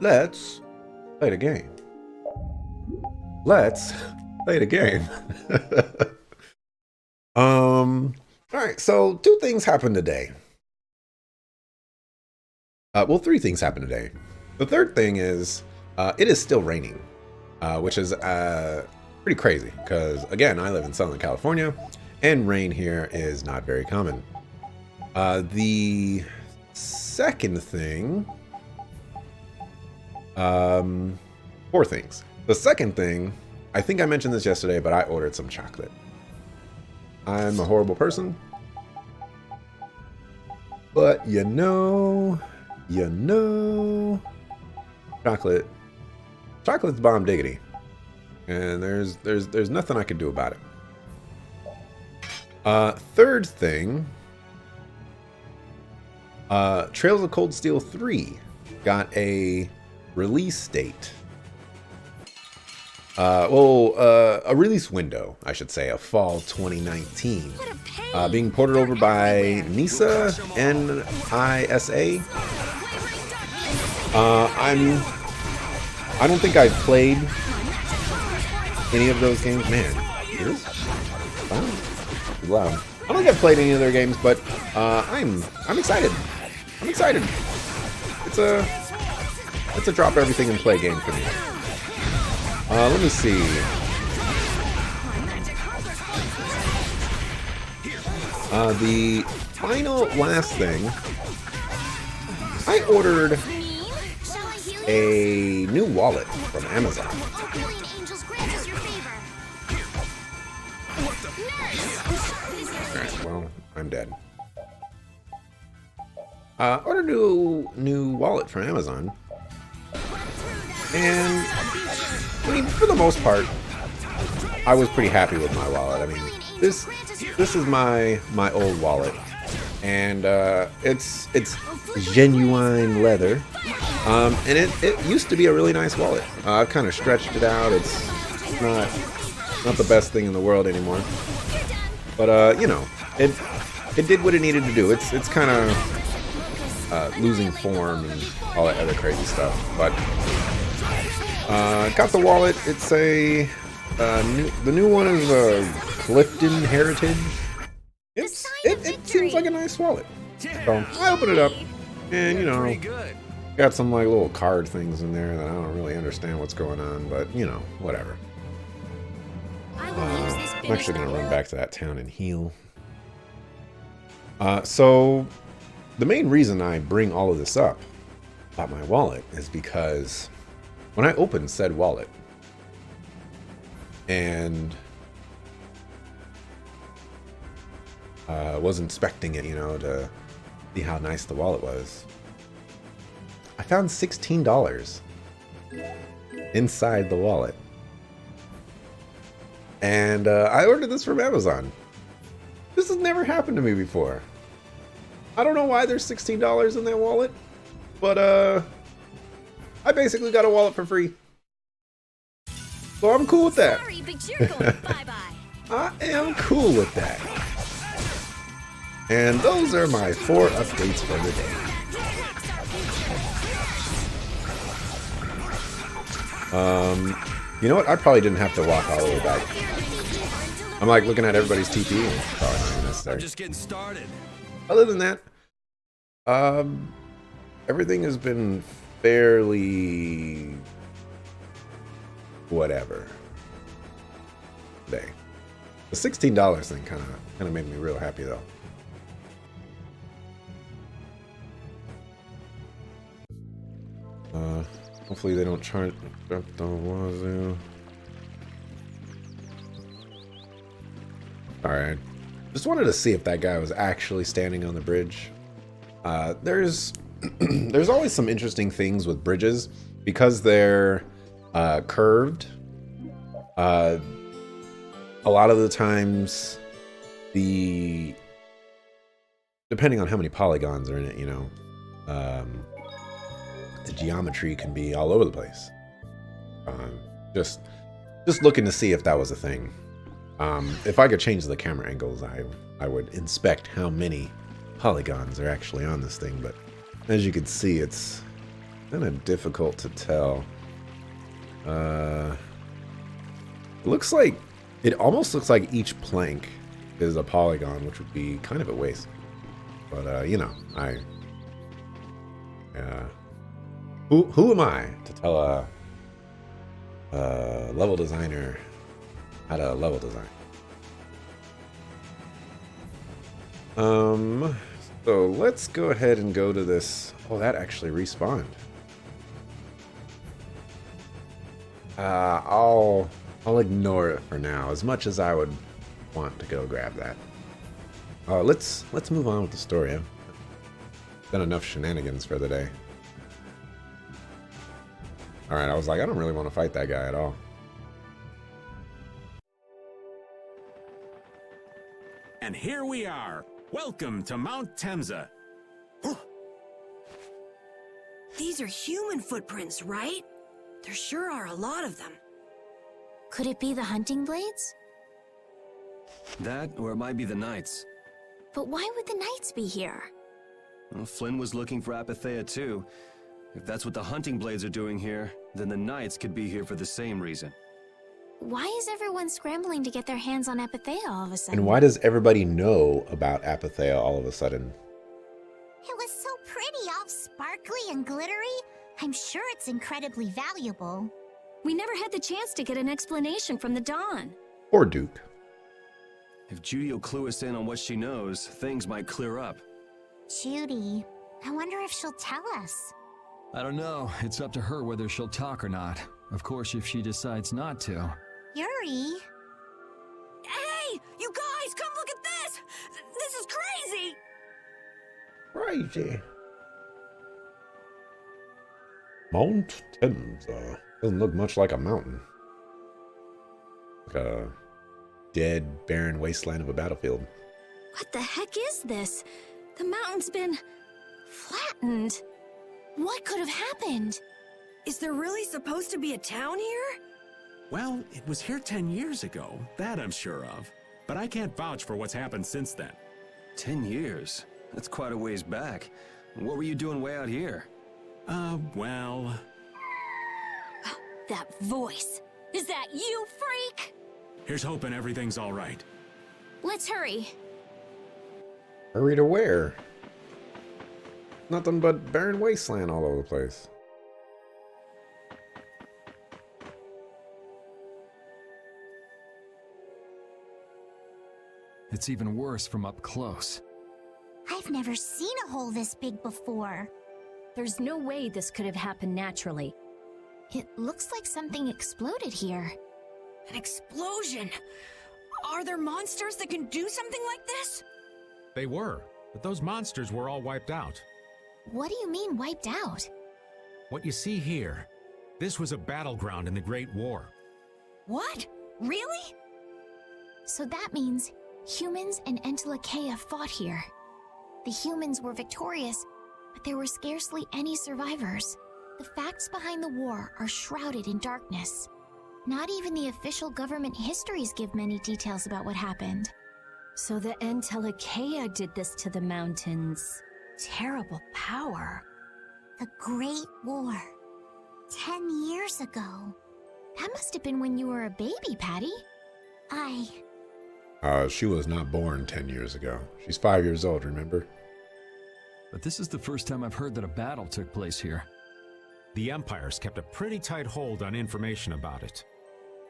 let's play the game. Let's play the game. All right, so two things happened today. Well, three things happened today. The third thing is it is still raining, which is pretty crazy because, again, I live in Southern California and rain here is not very common. The second thing, four things. The second thing, I think I mentioned this yesterday, but I ordered some chocolate. I'm a horrible person, but you know, chocolate's bomb diggity, and there's nothing I can do about it. Third thing, Trails of Cold Steel 3 got a release date. A release window, I should say, of fall 2019. Being ported over by NISA, N-I-S-A. I don't think I've played any of those games. Man, it is loud. I don't think I've played any of their games, but I'm excited. I'm excited. It's a drop everything and play game for me. Let me see. The final last thing, I ordered a new wallet from Amazon. Alright, well, I'm dead. Ordered a new wallet from Amazon. And I mean, for the most part, I was pretty happy with my wallet. I mean, this is my old wallet, and it's genuine leather, and it used to be a really nice wallet. I've kind of stretched it out. It's not the best thing in the world anymore, but you know, it did what it needed to do. It's kind of losing form and all that other crazy stuff, but. Got the wallet. It's the new one is a Clifton Heritage. It seems like a nice wallet. So I open it up, and you know, got some like little card things in there that I don't really understand what's going on, but you know, whatever. I'm actually gonna run back to that town and heal. So the main reason I bring all of this up about my wallet is because when I opened said wallet and was inspecting it, you know, to see how nice the wallet was, I found $16 inside the wallet. And I ordered this from Amazon. This has never happened to me before. I don't know why there's $16 in that wallet, but I basically got a wallet for free. So I'm cool with that. Sorry, but you're going bye-bye. I am cool with that. And those are my 4 updates for the day. You know what? I probably didn't have to walk all the way back. I'm like looking at everybody's TP and it's probably not even necessary. I'm just getting started. Other than that, everything has been fairly whatever today. The $16 thing kind of made me real happy though. Hopefully they don't charge up the wazoo. Alright. Just wanted to see if that guy was actually standing on the bridge. There's always some interesting things with bridges because they're curved. A lot of the times, depending on how many polygons are in it, you know, the geometry can be all over the place. Just looking to see if that was a thing. If I could change the camera angles, I would inspect how many polygons are actually on this thing, but as you can see, it's kind of difficult to tell. Looks like it almost looks like each plank is a polygon, which would be kind of a waste. But you know, who am I to tell a level designer how to level design? So let's go ahead and go to this. Oh, that actually respawned. I'll ignore it for now, as much as I would want to go grab that. Let's move on with the story. I've done enough shenanigans for the day. All right, I was like, I don't really want to fight that guy at all. And here we are. Welcome to Mount Temza. These are human footprints, right? There sure are a lot of them. Could it be the hunting blades? That, or it might be the Knights. But why would the knights be here? Well, Flynn was looking for Apatheia too. If that's what the hunting blades are doing here, then the Knights could be here for the same reason. Why is everyone scrambling to get their hands on Apatheia all of a sudden? And why does everybody know about Apatheia all of a sudden? It was so pretty, all sparkly and glittery. I'm sure it's incredibly valuable. We never had the chance to get an explanation from the Dawn. Or Duke. If Judy will clue us in on what she knows, things might clear up. Judy, I wonder if she'll tell us. I don't know. It's up to her whether she'll talk or not. Of course, if she decides not to. Yuri? Hey, you guys, come look at this! This is crazy! Crazy. Mount Temza. Doesn't look much like a mountain. Like a dead, barren wasteland of a battlefield. What the heck is this? The mountain's been flattened. What could have happened? Is there really supposed to be a town here? Well, it was here 10 years ago. That I'm sure of. But I can't vouch for what's happened since then. 10 years? That's quite a ways back. What were you doing way out here? Well... That voice. Is that you, freak? Here's hoping everything's all right. Let's hurry. Hurry to where? Nothing but barren wasteland all over the place. It's even worse from up close. I've never seen a hole this big before. There's no way this could have happened naturally. It looks like something exploded here. An explosion! Are there monsters that can do something like this? They were, but those monsters were all wiped out. What do you mean wiped out? What you see here, this was a battleground in the Great War. What? Really? So that means humans and Entelekea fought here. The humans were victorious, but there were scarcely any survivors. The facts behind the war are shrouded in darkness. Not even the official government histories give many details about what happened. So the Entelekea did this to the mountains. Terrible power. The Great War. 10 years ago. That must have been when you were a baby, Patty. She was not born 10 years ago. She's 5 years old, remember? But this is the first time I've heard that a battle took place here. The Empire's kept a pretty tight hold on information about it.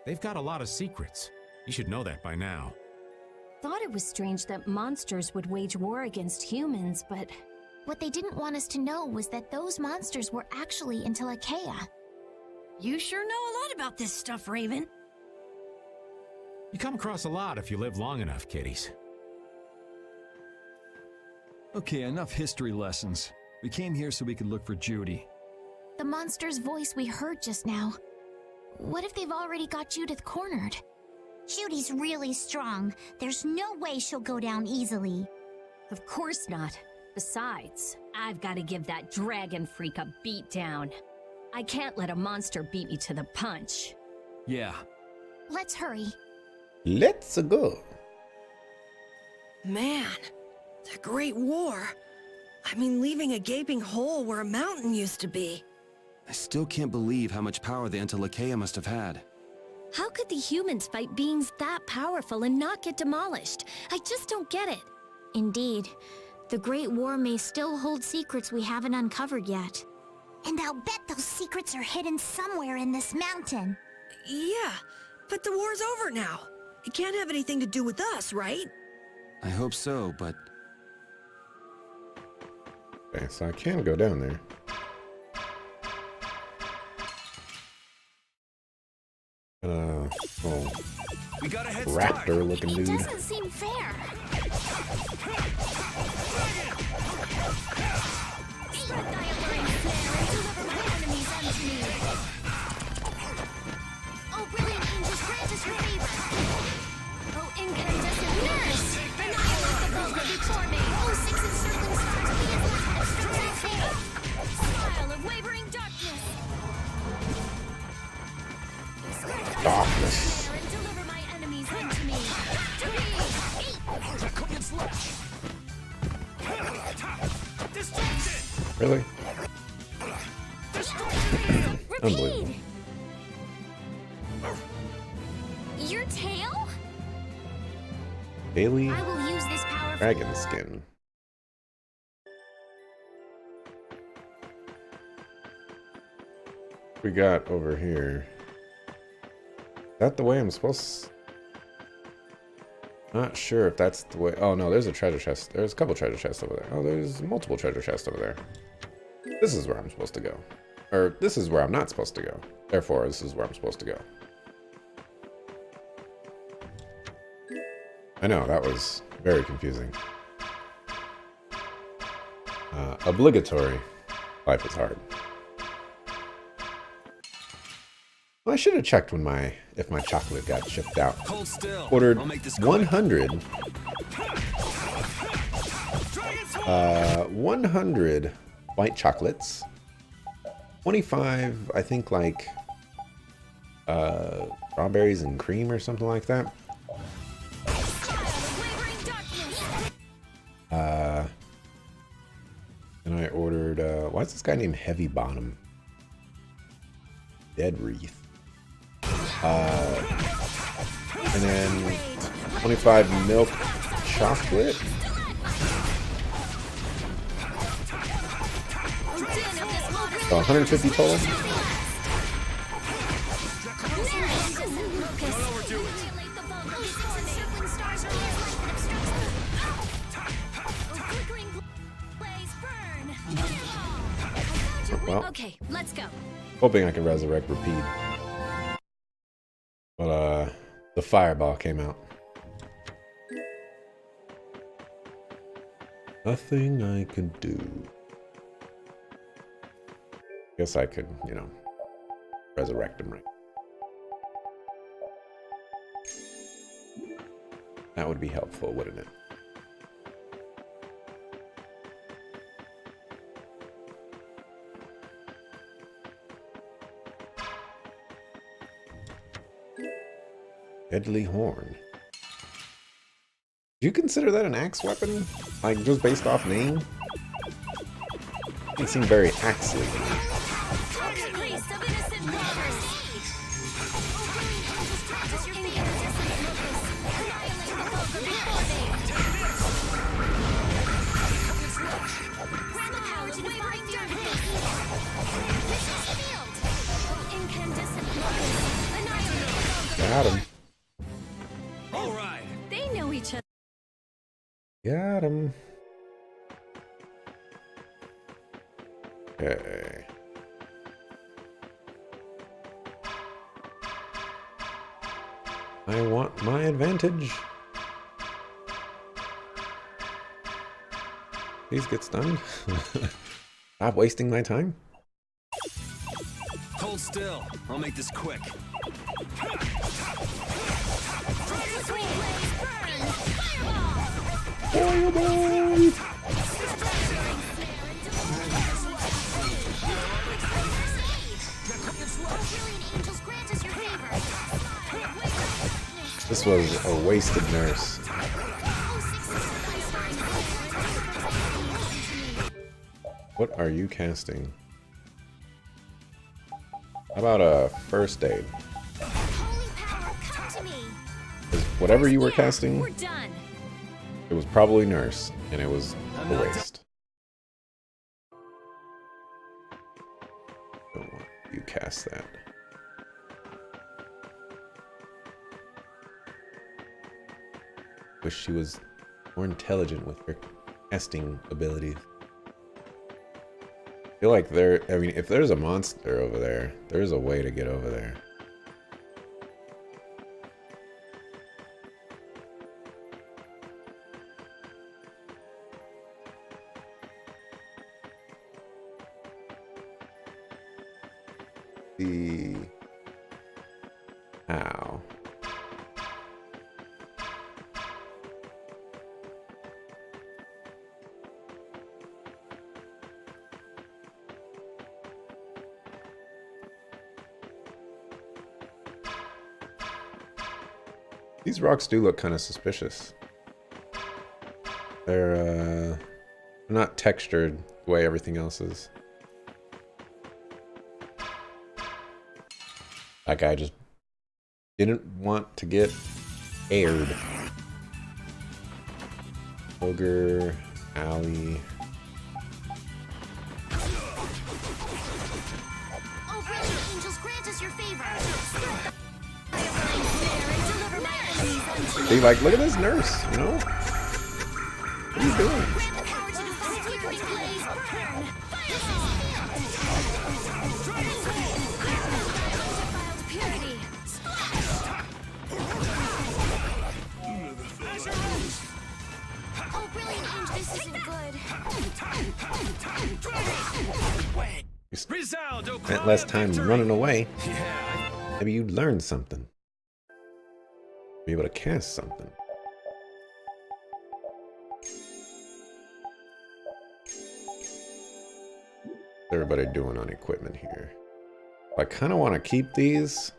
They've got a lot of secrets. You should know that by now. Thought it was strange that monsters would wage war against humans, but... What they didn't want us to know was that those monsters were actually Entelekea. You sure know a lot about this stuff, Raven. You come across a lot if you live long enough, kiddies. Okay, enough history lessons. We came here so we could look for Judy. The monster's voice we heard just now. What if they've already got Judith cornered? Judy's really strong. There's no way she'll go down easily. Of course not. Besides, I've got to give that dragon freak a beat down. I can't let a monster beat me to the punch. Yeah. Let's hurry. Let's go. Man, the Great War. I mean, leaving a gaping hole where a mountain used to be. I still can't believe how much power the Antilocheia must have had. How could the humans fight beings that powerful and not get demolished? I just don't get it. Indeed. The Great War may still hold secrets we haven't uncovered yet. And I'll bet those secrets are hidden somewhere in this mountain. Yeah, but the war's over now. It can't have anything to do with us, right? I hope so, but Okay, so I can go down there. Oh, we got a head raptor looking It dude. doesn't seem fair. Oh, brilliant angels, grant us your favor. Oh, incandescent nurse! Annihilate the vulgar before me. Oh, six encircling stars, please let obstruct our faith. Smile of wavering darkness. Darkness. And deliver my enemies unto me. Really? Repeat! Unbelievable. Your tail? Daily I will use this power for dragon skin. We got over here. Is that the way I'm supposed? Not sure if that's the way. Oh no, there's a treasure chest. There's a couple treasure chests over there. Oh, there's multiple treasure chests over there. This is where I'm supposed to go. Or this is where I'm not supposed to go. Therefore, this is where I'm supposed to go. I know, that was very confusing. Obligatory. Life is hard. Well, I should have checked when if my chocolate got shipped out. hold still. Ordered I'll make this quick. 100 white chocolates. 25, I think, like strawberries and cream or something like that. And I ordered, why is this guy named Heavy Bottom? Dead Wreath. And then 25 milk chocolate. So 150 total. Well, Okay, let's go. hoping I can resurrect Repeat. But the fireball came out. Nothing I could do. Guess I could, you know, resurrect him, right? That would be helpful, wouldn't it? Deadly Horn. Do you consider that an axe weapon? Like, just based off name? It seemed very axe-y. Got him. All right. They know each other. Got him. Okay. I want my advantage. Please get stunned. Stop wasting my time. Hold still. I'll make this quick. Fireball! This was a wasted nurse. What are you casting? How about a first aid? Holy power, come to me! 'Cause whatever you were casting, We're done. it was probably nurse, and it was a waste. Don't want you cast that. Wish she was more intelligent with her casting abilities. I feel like I mean, if there's a monster over there, there's a way to get over there. Ow. These rocks do look kind of suspicious. They're not textured the way everything else is. That guy just didn't want to get aired. Ogre, Alley. Oh, brilliant angels, grant us your favor! See, like, look at this nurse, you know? What are you doing? Grant the power to do flickering blaze, burn! Undefiled purity! Oh, brilliant angel, this isn't good. You spent less time running away. Maybe you'd learn something. Be able to cast something. What's everybody doing on equipment here? I kind of want to keep these.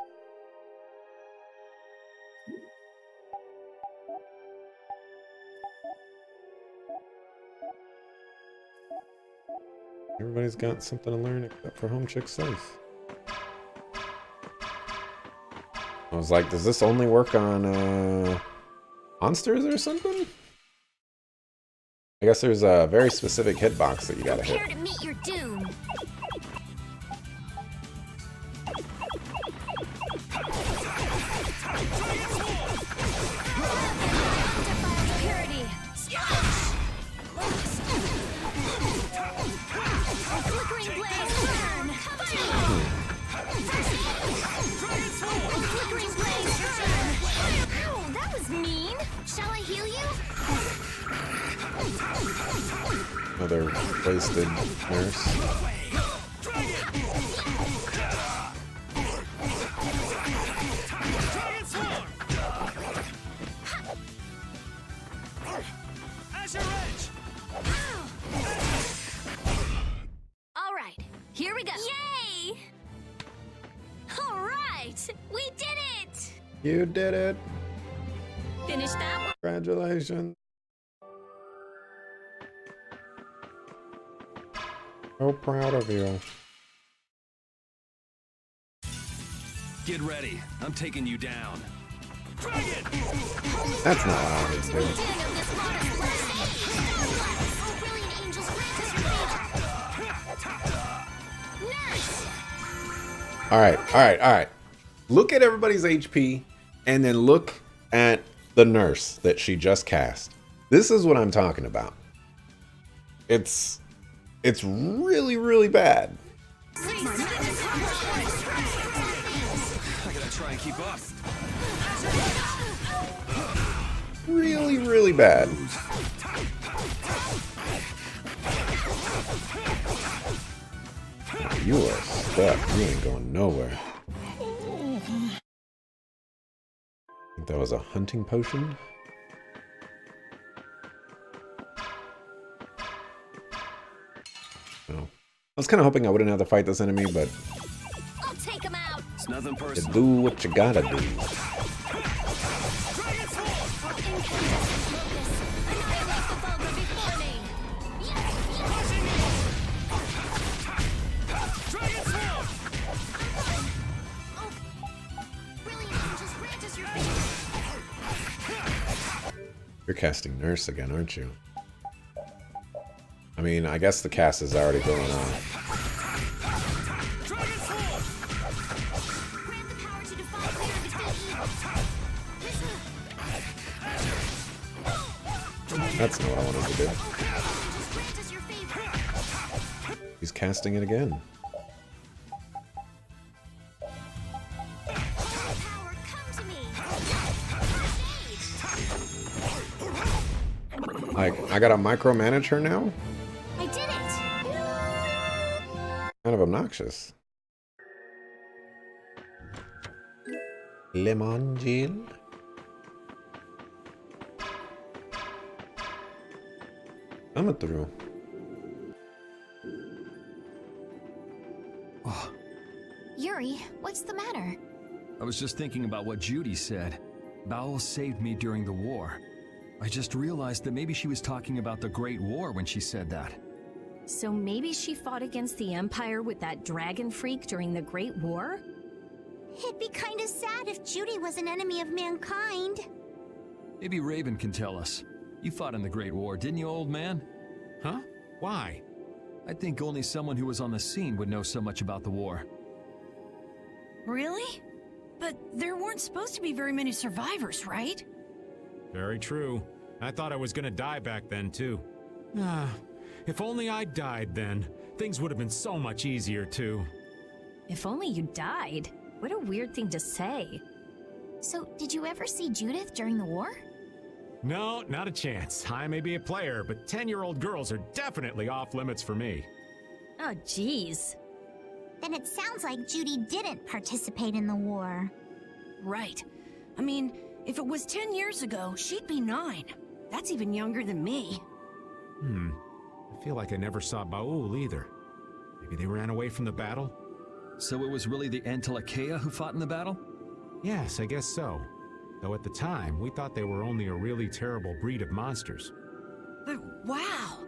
Everybody's got something to learn except for Home Chick Safe. I was like, does this only work on monsters or something? I guess there's a very specific hitbox that you gotta hit. Prepare to meet your doom. Undefiled purity. Splash! Flickering blaze, burn! Flickering blaze, burn! Ow, that was mean! Shall I heal you? Another wasted nurse. All right, here we go. Yay! All right, we did it! You did it! Finish that one. Congratulations! So proud of you. Get ready. I'm taking you down. That's not what I wanted to do. Oh, brilliant angels, grant us your favor. Nice! Alright. Look at everybody's HP, and then look at the nurse that she just cast. This is what I'm talking about. It's really, really bad. I gotta try and keep up. Really, really bad. You are stuck. You ain't going nowhere. I think that was a hunting potion. Oh. I was kind of hoping I wouldn't have to fight this enemy, but I'll take him out! It's nothing you personal. do what you gotta do. You're casting Nurse again, aren't you? I mean, I guess the cast is already going on. Grant the power to defy fear and defeat evil. That's not what I wanted to do. Angels, grant us your favor. He's casting it again. Power, come to me. I gotta micromanage her now? I did it. Kind of obnoxious. Lemon Jill. I'm through. Yuri, what's the matter? I was just thinking about what Judy said. Bowel saved me during the war. I just realized that maybe she was talking about the Great War when she said that. So maybe she fought against the Empire with that dragon freak during the Great War? It'd be kind of sad if Judy was an enemy of mankind. Maybe Raven can tell us. You fought in the Great War, didn't you, old man? Huh? Why? I think only someone who was on the scene would know so much about the war. Really? But there weren't supposed to be very many survivors, right? Very true. I thought I was gonna die back then, too. Ah, if only I died then. Things would have been so much easier, too. If only you died. What a weird thing to say. So, did you ever see Judith during the war? No, not a chance. I may be a player, but 10-year-old girls are definitely off limits for me. Oh, jeez. Then it sounds like Judy didn't participate in the war. Right. I mean, if it was 10 years ago, she'd be 9. That's even younger than me. I feel like I never saw Baul either. Maybe they ran away from the battle? So it was really the Entelekea who fought in the battle? Yes, I guess so. Though at the time, we thought they were only a really terrible breed of monsters. But wow,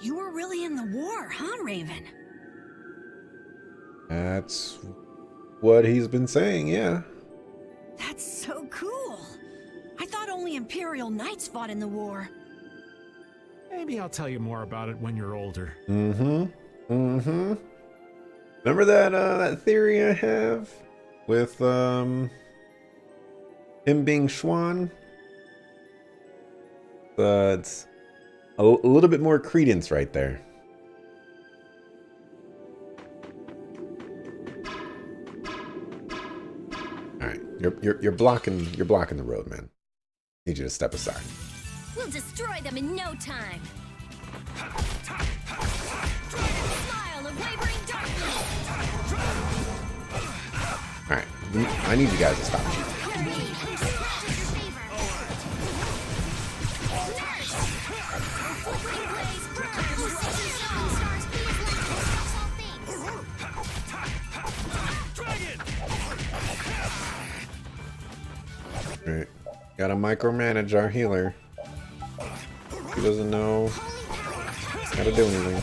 you were really in the war, huh, Raven? That's what he's been saying, yeah. That's so cool. I thought only Imperial Knights fought in the war. Maybe I'll tell you more about it when you're older. Remember that theory I have with him being Schwan? It's a little bit more credence right there. All right, you're blocking the road, man. Need you to step aside. We'll destroy them in no time. Smile of wavering darkness. All right, I need you guys to stop. All right, gotta micromanage our healer. He doesn't know how to do anything.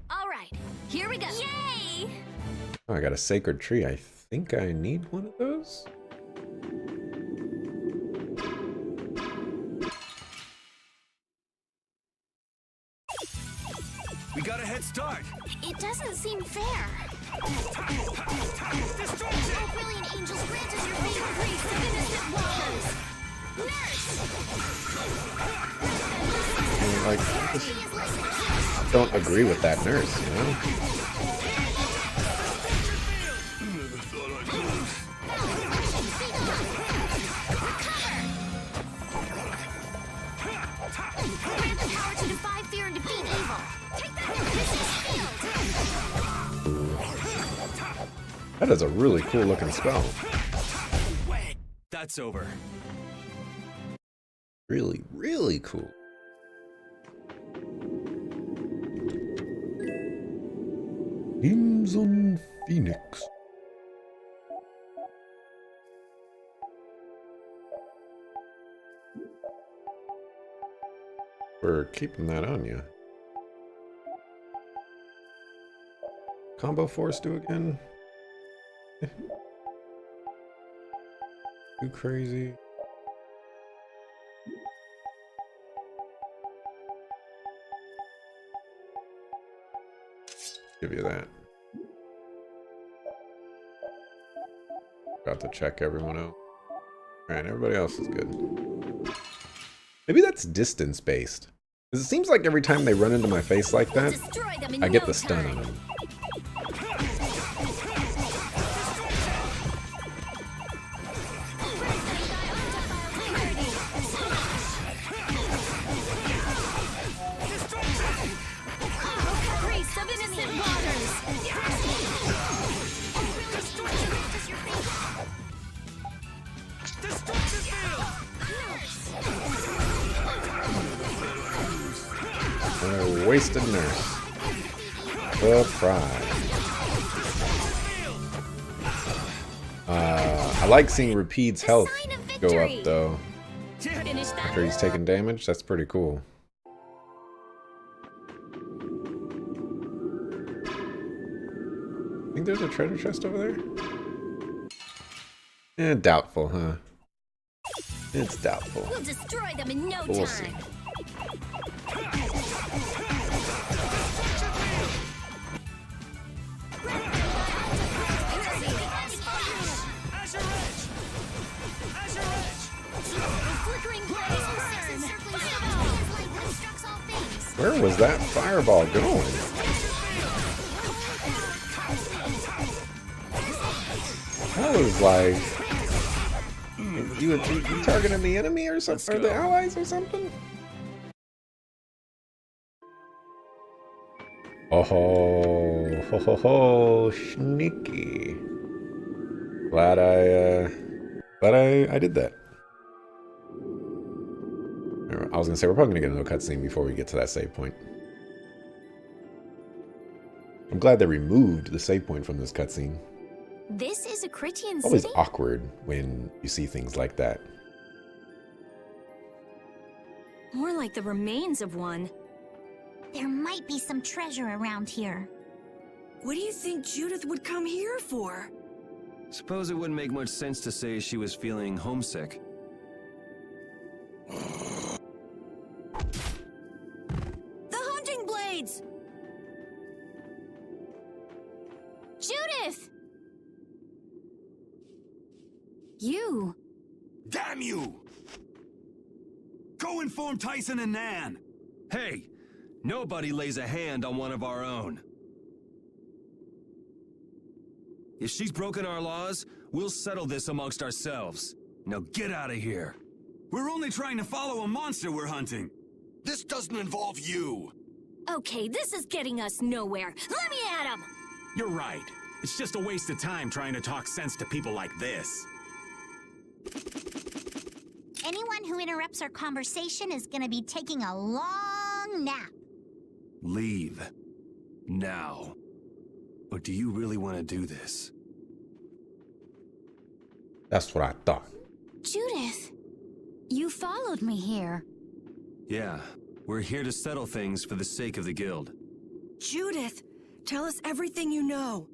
All right, here we go. Yay! Oh, I got a sacred tree. I think I need one of those. We got a head start. It doesn't seem fair. Oh, brilliant angels, grant us your favor, grace of innocent waters. Nurse! I mean, like, I just don't agree with that nurse, you know? Grant the power to defy fear and defeat evil. Take that! This is healed! That is a really cool looking spell. That's over. Really, really cool. Crimson Phoenix. We're keeping that on you. combo force do again? Too crazy. Give you that. Got to check everyone out. Alright, everybody else is good. Maybe that's distance based. Because it seems like every time they run into my face like that, I get the stun on them. Wasted nurse. Surprise. I like seeing Rapide's health go up though. After he's taking damage, that's pretty cool. Think there's a treasure chest over there? Eh, doubtful, huh? It's doubtful. We'll destroy them in no We'll see. time. Where was that fireball going? That was like... You targeting the enemy or something? Or the allies or something? Oh ho ho ho, sneaky. Glad I did that. I was gonna say we're probably gonna get another cutscene before we get to that save point. I'm glad they removed the save point from this cutscene. This is a Critian Always city? awkward when you see things like that. More like the remains of one. There might be some treasure around here. What do you think Judith would come here for? Suppose it wouldn't make much sense to say she was feeling homesick. The hunting blades! Judith! You. Damn you! Go inform Tyson and Nan. Hey! Nobody lays a hand on one of our own. If she's broken our laws, we'll settle this amongst ourselves. Now get out of here. We're only trying to follow a monster we're hunting. This doesn't involve you. Okay, this is getting us nowhere. Let me at him! You're right. It's just a waste of time trying to talk sense to people like this. Anyone who interrupts our conversation is gonna be taking a long nap. Leave. Now. Or do you really want to do this? That's what I thought. Judith! You followed me here. Yeah, we're here to settle things for the sake of the guild. Judith, tell us everything you know.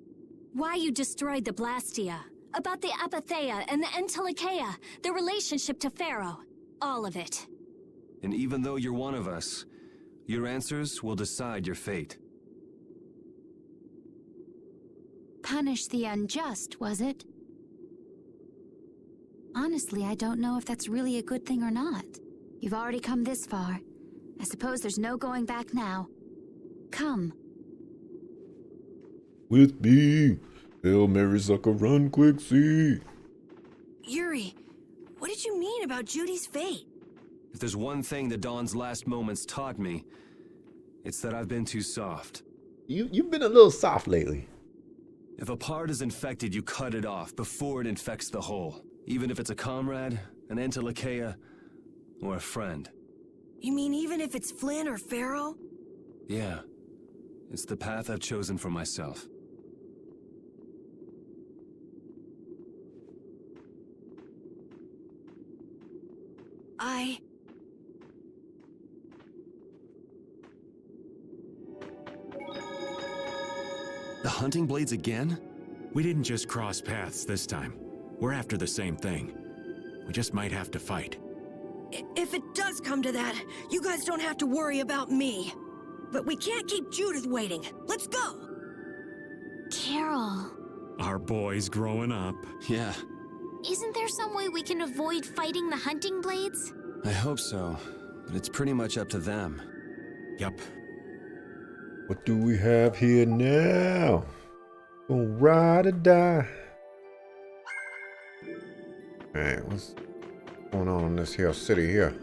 Why you destroyed the Blastia. About the Apatheia and the Entelikeia. Their relationship to Pharaoh. All of it. And even though you're one of us, your answers will decide your fate. Punish the unjust, was it? Honestly, I don't know if that's really a good thing or not. You've already come this far. I suppose there's no going back now. Come. With me, Hail Mary, sucker, run, quick, see. Yuri, what did you mean about Judy's fate? If there's one thing that Dawn's last moments taught me, it's that I've been too soft. You've been a little soft lately. If a part is infected, you cut it off before it infects the whole. Even if it's a comrade, an Entelikeia, or a friend. You mean even if it's Flynn or Pharaoh? Yeah. It's the path I've chosen for myself. The hunting blades again? We didn't just cross paths this time. We're after the same thing. We just might have to fight. If it does come to that, you guys don't have to worry about me. But we can't keep Judith waiting. Let's go! Carol, Our boy's growing up. Yeah, isn't there some way we can avoid fighting the hunting blades? I hope so. But it's pretty much up to them. Yep. What do we have here now? Gonna ride or die. Alright, what's going on in this here city here?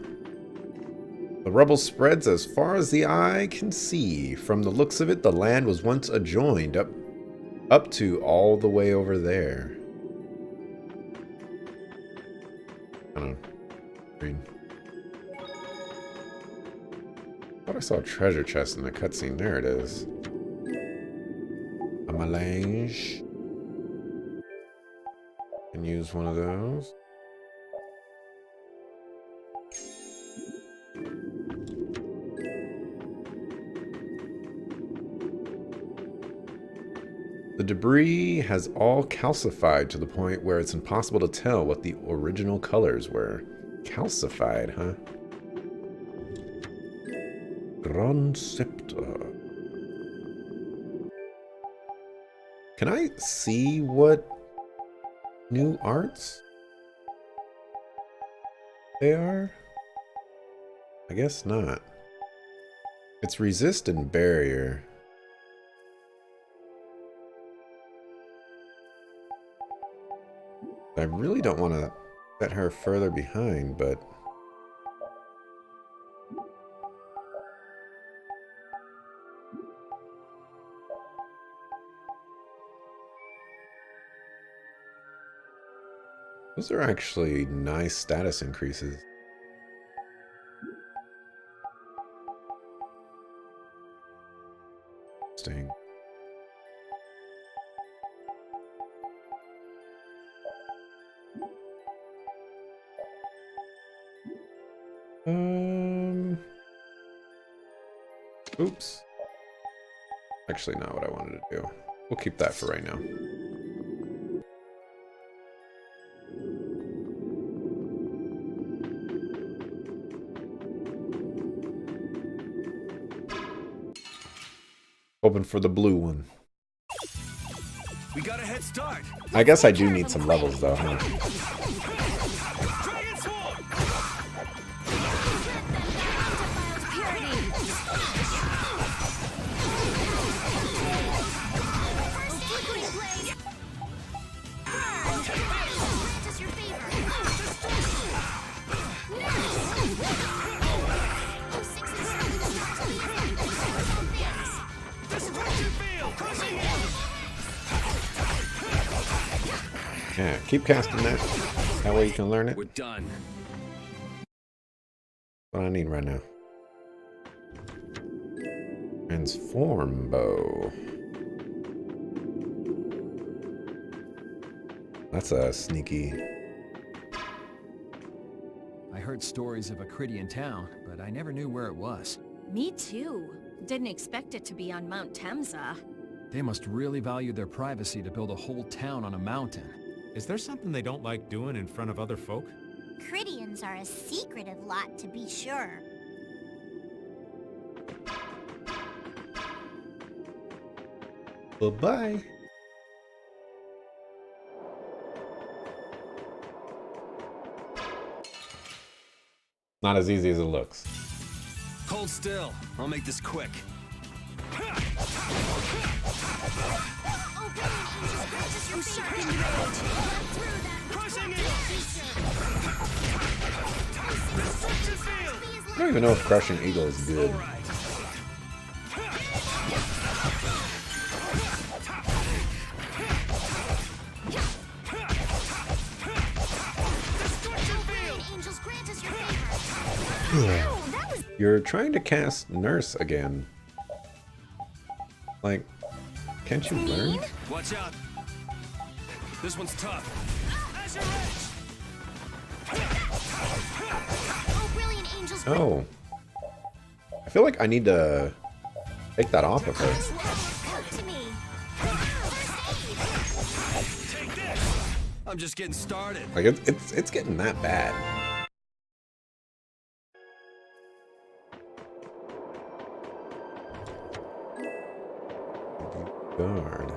The rubble spreads as far as the eye can see. From the looks of it, the land was once adjoined up to all the way over there. I don't know. Read. I thought I saw a treasure chest in the cutscene. There it is. A melange. Can use one of those. The debris has all calcified to the point where it's impossible to tell what the original colors were. Calcified, huh? Grand Scepter. Can I see what new arts they are? I guess not. It's resist and barrier. I really don't want to set her further behind, but those are actually nice status increases. Interesting. Oops. Actually, not what I wanted to do. We'll keep that for right now. Hoping for the blue one. We got a head start. I guess I do need some levels though, huh? Dragon Sword! Yeah, keep casting that. That way you can learn it. We're done. What I need right now. Transform bow. That's a sneaky. I heard stories of a Cridian town, but I never knew where it was. Me too. Didn't expect it to be on Mount Temza. They must really value their privacy to build a whole town on a mountain. Is there something they don't like doing in front of other folk? Cridians are a secretive lot, to be sure. Bye-bye. Not as easy as it looks. Hold still. I'll make this quick. I don't even know if Crushing Eagle is good. You're trying to cast Nurse again. Like, can't you learn? Watch out. This one's tough. Oh. I feel like I need to take that off of her. I'm just getting started. Like it's getting that bad. Guard.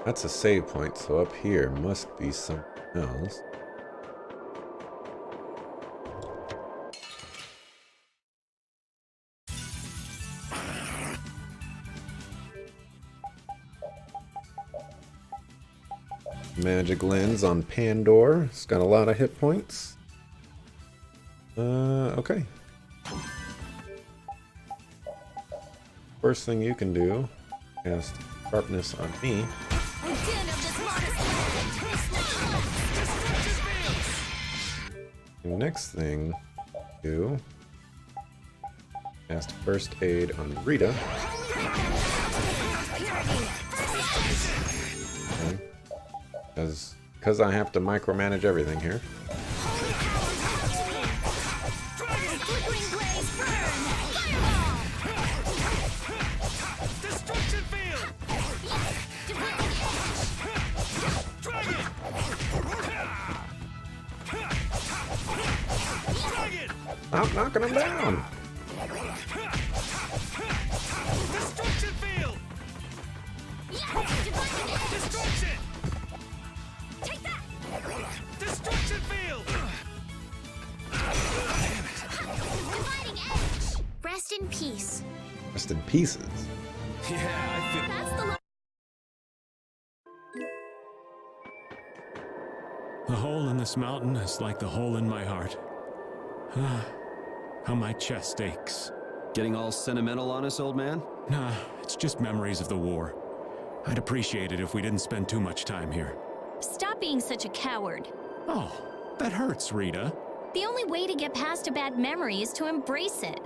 That's a save point, so up here must be something else. Magic lens on Pandora. It's got a lot of hit points. Okay. First thing you can do, cast sharpness on me. The next thing, do cast first aid on Rita. Okay. Because I have to micromanage everything here. Stop knocking him down. Destruction field. Destruction. Take that! Destruction field. Dividing edge! Rest in peace. Just in pieces. Yeah, I feel. That's the The hole in this mountain is like the hole in my heart. How my chest aches. Getting all sentimental on us, old man? Nah, it's just memories of the war. I'd appreciate it if we didn't spend too much time here. Stop being such a coward. Oh, that hurts, Rita. The only way to get past a bad memory is to embrace it.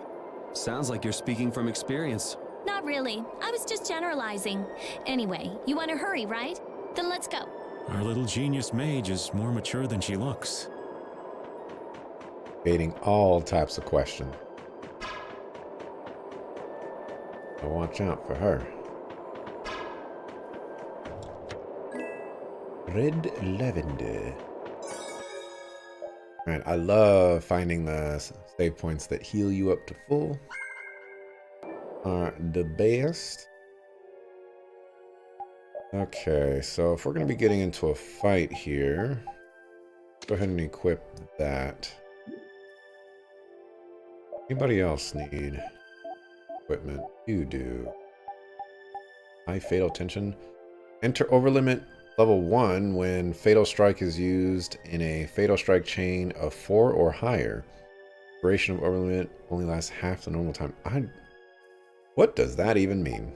Sounds like you're speaking from experience. Not really. I was just generalizing. Anyway, you want to hurry, right? Then let's go. Our little genius mage is more mature than she looks. Baiting all types of questions. So watch out for her. Red lavender. Alright, I love finding the save points that heal you up to full. Are the best. Okay, so if we're going to be getting into a fight here, go ahead and equip that. Anybody else need equipment? You do. High fatal tension. Enter overlimit level 1 when fatal strike is used in a fatal strike chain of 4 or higher. Duration of overlimit only lasts half the normal time. What does that even mean?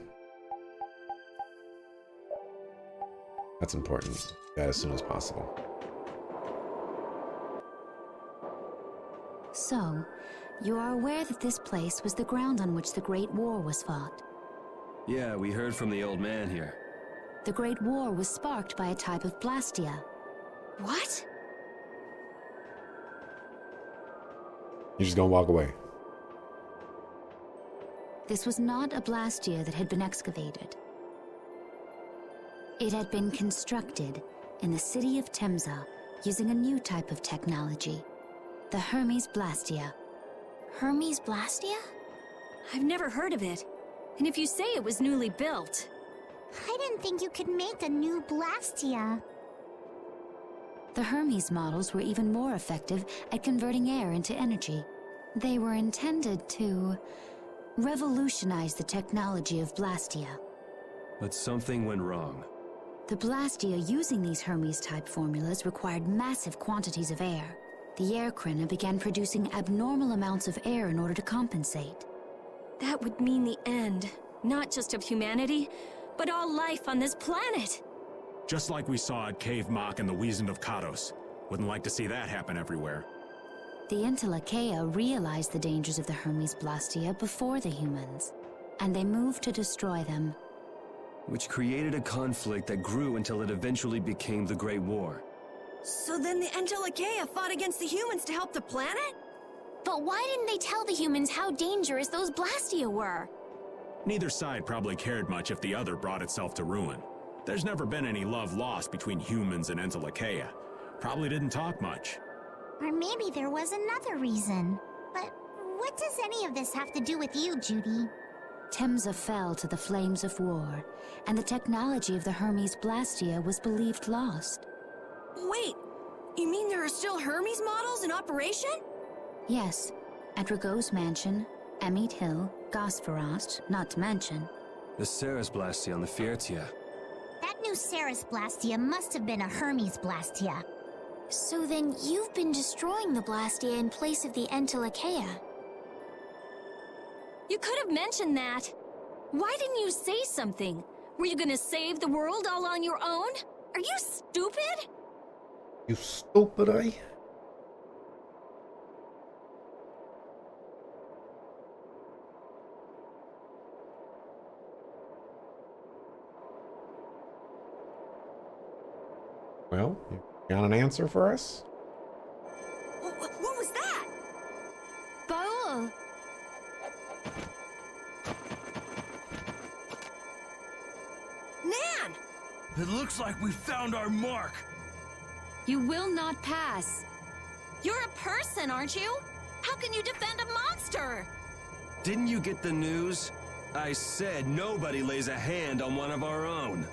That's important. That as soon as possible. So, you are aware that this place was the ground on which the Great War was fought. Yeah, we heard from the old man here. The Great War was sparked by a type of Blastia. What? You're just gonna walk away. This was not a Blastia that had been excavated. It had been constructed in the city of Temza using a new type of technology, the Hermes Blastia. Hermes Blastia? I've never heard of it. And if you say it was newly built... I didn't think you could make a new Blastia. The Hermes models were even more effective at converting air into energy. They were intended to revolutionize the technology of Blastia. But something went wrong. The Blastia using these Hermes-type formulas required massive quantities of air. The Airkrina began producing abnormal amounts of air in order to compensate. That would mean the end, not just of humanity, but all life on this planet. Just like we saw at Cave Mach and the Wiesent of Kados. Wouldn't like to see that happen everywhere. The Entelekea realized the dangers of the Hermes Blastia before the humans, and they moved to destroy them. Which created a conflict that grew until it eventually became the Great War. So then the Entelekea fought against the humans to help the planet? But why didn't they tell the humans how dangerous those Blastia were? Neither side probably cared much if the other brought itself to ruin. There's never been any love lost between humans and Entelekea. Probably didn't talk much. Or maybe there was another reason. But what does any of this have to do with you, Judy? Temza fell to the flames of war, and the technology of the Hermes Blastia was believed lost. Wait, you mean there are still Hermes models in operation? Yes, at Rago's mansion, Emmett Hill, Gosferost, not to mention. The Ceres Blastia on the Fiertia. That new Ceres Blastia must have been a Hermes Blastia. So then you've been destroying the Blastia in place of the Entelekea. You could have mentioned that. Why didn't you say something? Were you gonna save the world all on your own? Are you stupid? You stupid, eh? Well, you got an answer for us? What was that? Baul! Nan! It looks like we found our mark. You will not pass. You're a person, aren't you? How can you defend a monster? Didn't you get the news? I said nobody lays a hand on one of our own.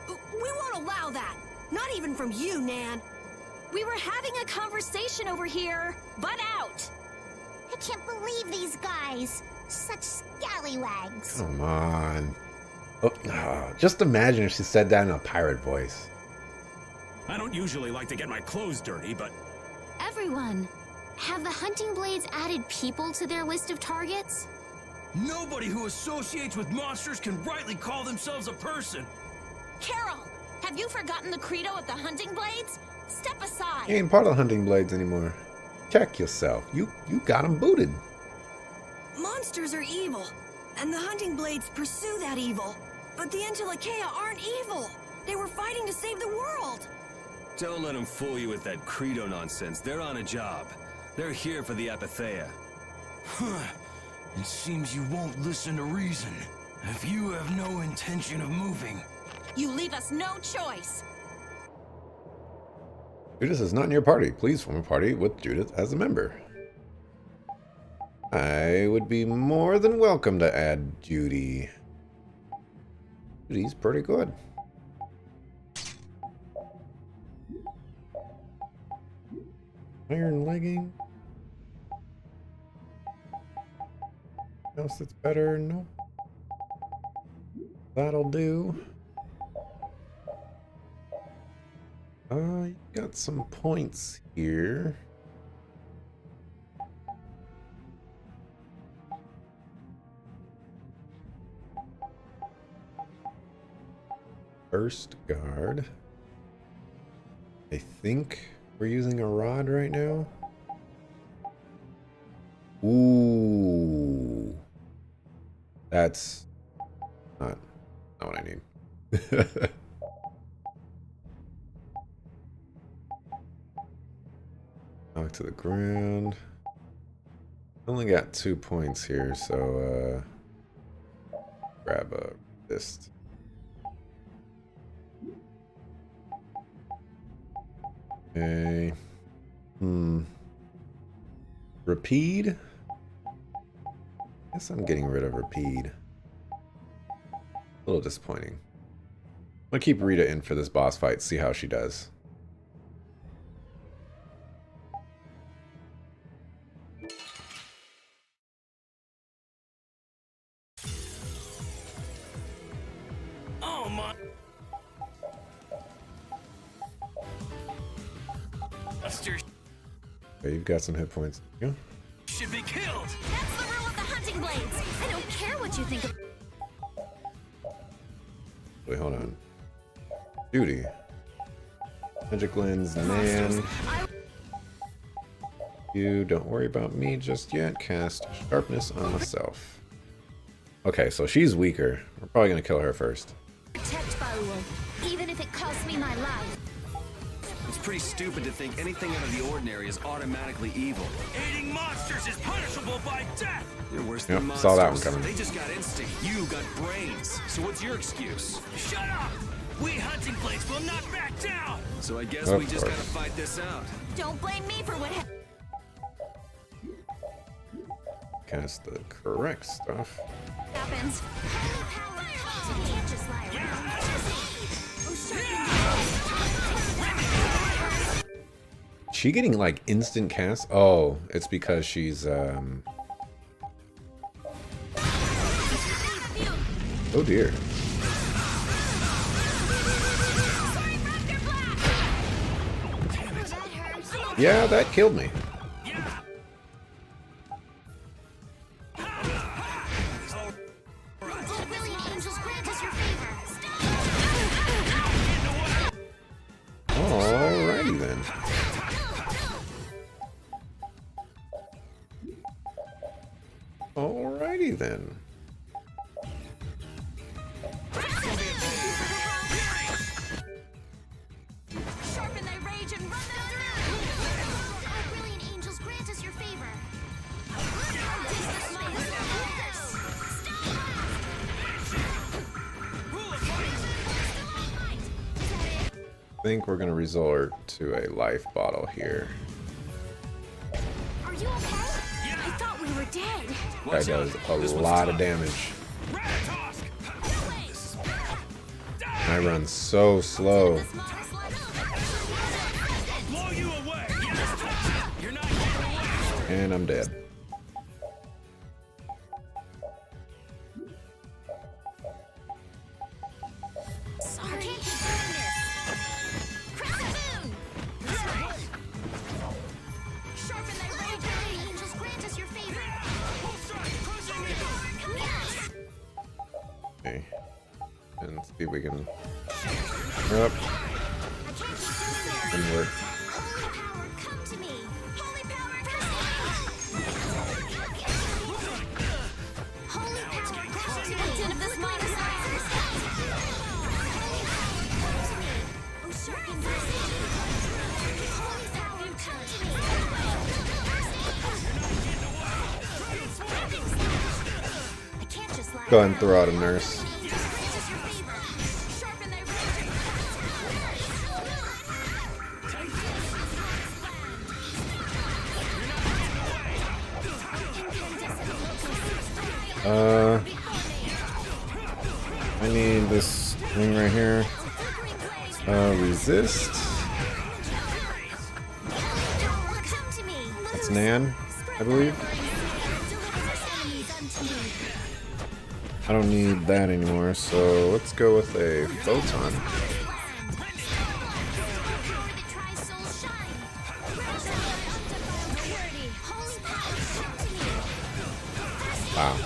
We won't allow that. Not even from you, Nan. We were having a conversation over here. Butt out! I can't believe these guys. Such scallywags. Come on. Just imagine if she said that in a pirate voice. I don't usually like to get my clothes dirty, but Everyone, have the hunting blades added people to their list of targets? Nobody who associates with monsters can rightly call themselves a person. Carol, have you forgotten the credo of the hunting blades? Step aside. You ain't part of the hunting blades anymore. Check yourself. You got them booted. Monsters are evil, and the hunting blades pursue that evil. But the Entelekea aren't evil. They were fighting to save the world. Don't let them fool you with that credo nonsense. They're on a job. They're here for the Apatheia. It seems you won't listen to reason. If you have no intention of moving, You leave us no choice. Judith is not in your party. Please form a party with Judith as a member. I would be more than welcome to add Judy. Judy's pretty good. Iron legging. Else that's better? No. That'll do. You got some points here. First guard. I think we're using a rod right now. Ooh. That's not what I need. Knock to the ground. Only got 2 points here, so grab a fist. Okay. Rapide? Guess I'm getting rid of Rapide. A little disappointing. I'm gonna keep Rita in for this boss fight, see how she does. oh my! Buster Okay, you've got some hit points. Yeah. should be killed. That's the rule of the hunting blades. I don't care what you think of. Wait, hold on. Judy. Magic Lens, Nan. You don't worry about me just yet. Cast Sharpness on myself. Okay, so she's weaker. We're probably gonna kill her first. Protect Baul, even if it costs me my life. It's pretty stupid to think anything out of the ordinary is automatically evil. Aiding monsters is punishable by death. You're worse Yep, than monsters. saw that one coming. They just got instinct. You got brains. So what's your excuse? Shut up! We hunting blades will not back down! So I guess Of we just course. gotta fight this out. Don't blame me for what Cast the correct stuff. happens. You can't just lie around. She getting like instant cast? Oh, it's because she's oh dear. Yeah, that killed me. Alrighty then. Alrighty then. Sharpen thy rage and run them through. Our brilliant angels grant us your favor. I think we're gonna resort to a life bottle here. Are you okay? I thought we were dead. That does a lot of damage. I run so slow. Blow you away! You're not And I'm dead. Sorry. Sharpen thy rage, brilliant angels grant us your favor. Okay. And see if we can. Up. And work. Holy power, come to me. Holy power, come to me. Holy power, come to me. Captain of this mighty science. Holy power, come to me. Oh, sharpen thy rage. Holy power, come to me. I can't just lie. Go ahead and throw out a nurse. Sharpen thy rage. I need this thing right here. Resist. That's Nan, I believe. I don't need that anymore, so let's go with a photon. Wow.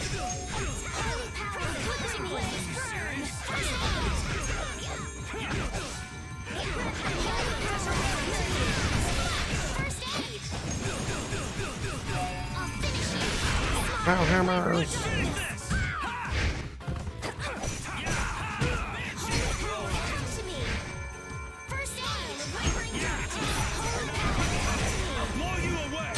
Power hammers. blow you away!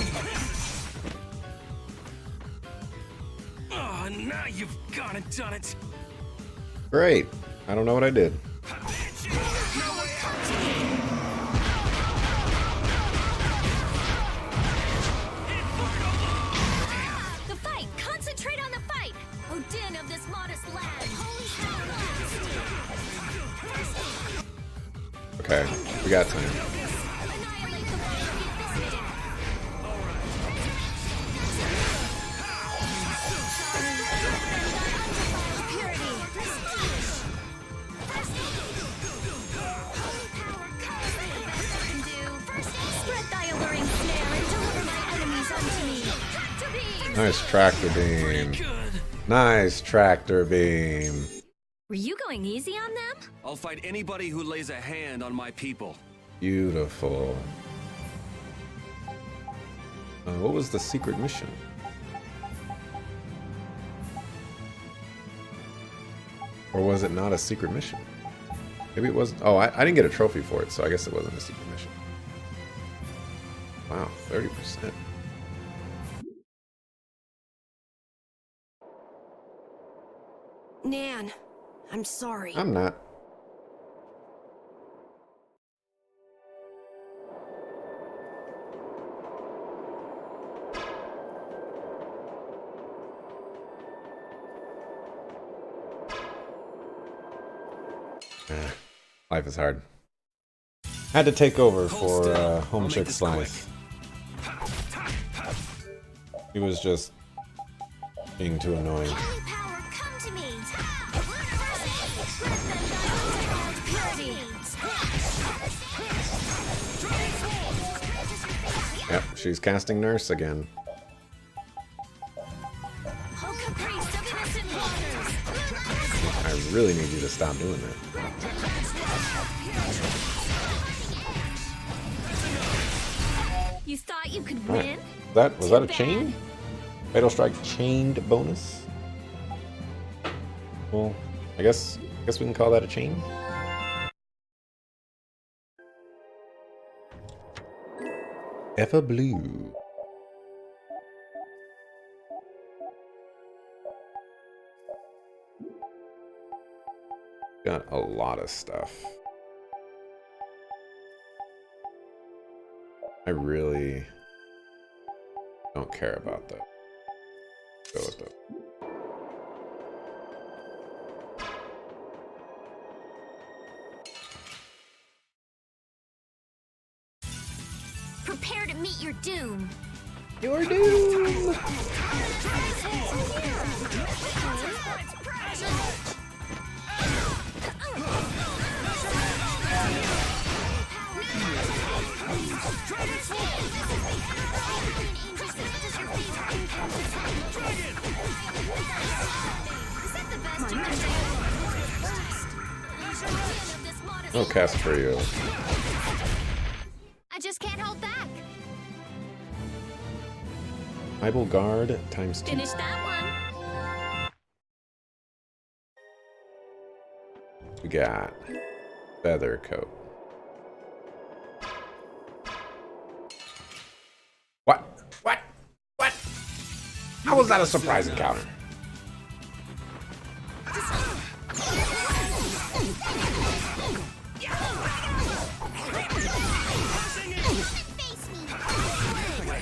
Oh, now you've gone and done it! Great. I don't know what I did. The fight! Concentrate on the fight! Odin of this modest land! Okay, we got time. Annihilate the world of Vesperia! Purity! Holy power, comes like the best I can do! Spread thy alluring snare and deliver my enemies unto me! Tractor beam! Nice tractor beam. Good. Nice tractor beam. Were you going easy on them? I'll fight anybody who lays a hand on my people. Beautiful. What was the secret mission? Or was it not a secret mission? Maybe it wasn't. Oh, I didn't get a trophy for it, so I guess it wasn't a secret mission. Wow, 30%. Nan, I'm sorry. I'm not. Life is hard. Had to take over for Home Chick Slice. He was just being too annoying. Holy power, come to me! Yep, she's casting Nurse again. I really need you to stop doing that. You thought you could Right. win? Was that a chain? Fatal Strike chained bonus? Well, I guess we can call that a chain. Ever Blue. Got a lot of stuff. I really don't care about that. Go with that. Prepare to meet your doom. Your doom! No cast for you. I just can't hold back. Bible Guard times 2. Finish that one. We got Feather Coat. What? What? What? How was that a surprise encounter?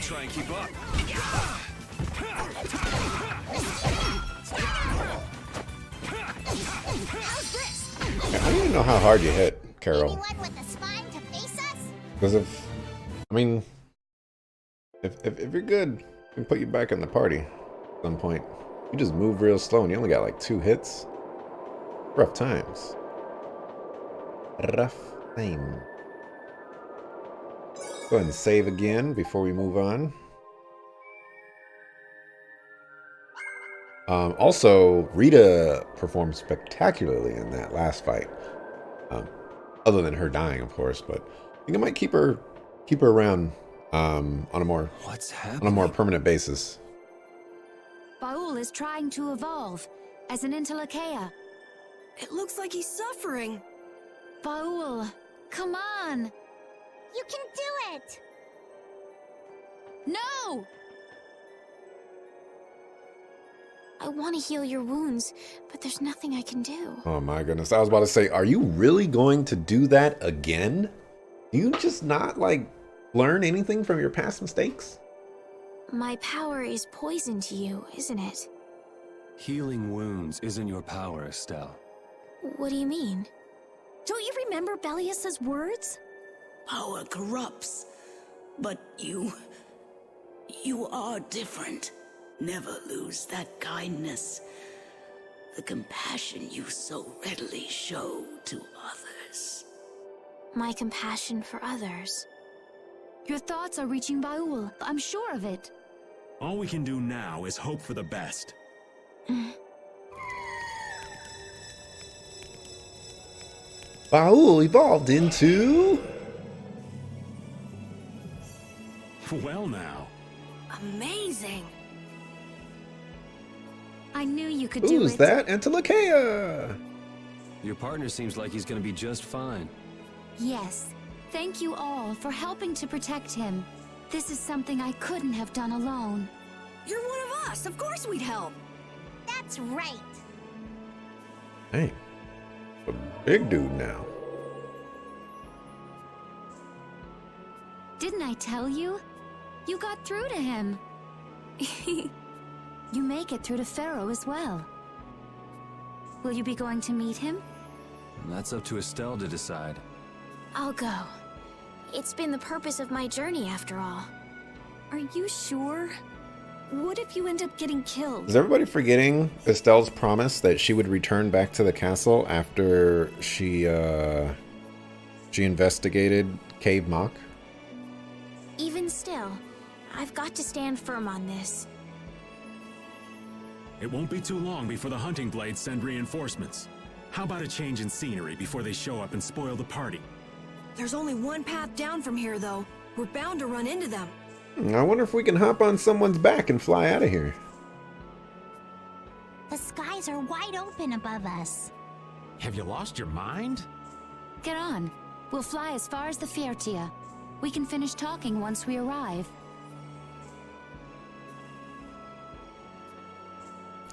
Try and keep up. I don't even know how hard you hit, Carol. Anyone with a spine to face us? Because if you're good, we can put you back in the party at some point. You just move real slow and you only got like 2 hits. Rough times. Rough time. Go ahead and save again before we move on. Also, Rita performed spectacularly in that last fight. Other than her dying, of course, but I think I might keep her around on a more permanent basis. Baul is trying to evolve as an Intelakea. It looks like he's suffering. Baul, come on! You can do it! No! I want to heal your wounds, but there's nothing I can do. Oh my goodness. I was about to say, are you really going to do that again? Do you just not, like, learn anything from your past mistakes? My power is poison to you, isn't it? Healing wounds isn't your power, Estelle. What do you mean? Don't you remember Bellius's words? Power corrupts, but you are different. Never lose that kindness, the compassion you so readily show to others. My compassion for others. Your thoughts are reaching Baul. I'm sure of it. All we can do now is hope for the best. Baul evolved into... Well now. Amazing. I knew you could do it. Who's that? Antilakea! Your partner seems like he's gonna be just fine. Yes. Thank you all for helping to protect him. This is something I couldn't have done alone. You're one of us. Of course we'd help. That's right. Hey, a big dude now. Didn't I tell you? You got through to him. You make it through to Pharaoh as well. Will you be going to meet him? That's up to Estelle to decide. I'll go. It's been the purpose of my journey after all. Are you sure? What if you end up getting killed? Is everybody forgetting Estelle's promise that she would return back to the castle after she investigated Cave Mock? Even still, I've got to stand firm on this. It won't be too long before the hunting blades send reinforcements. How about a change in scenery before they show up and spoil the party? There's only one path down from here, though. We're bound to run into them. I wonder if we can hop on someone's back and fly out of here. The skies are wide open above us. Have you lost your mind? Get on. We'll fly as far as the Fiertia. We can finish talking once we arrive.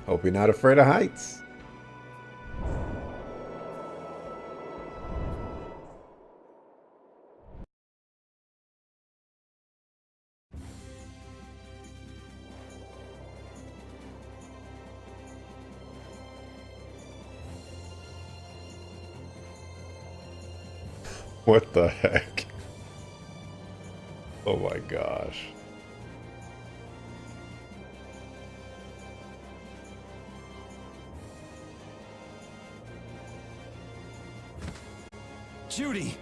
Hope you're not afraid of heights. What the heck? Oh my gosh. Judy!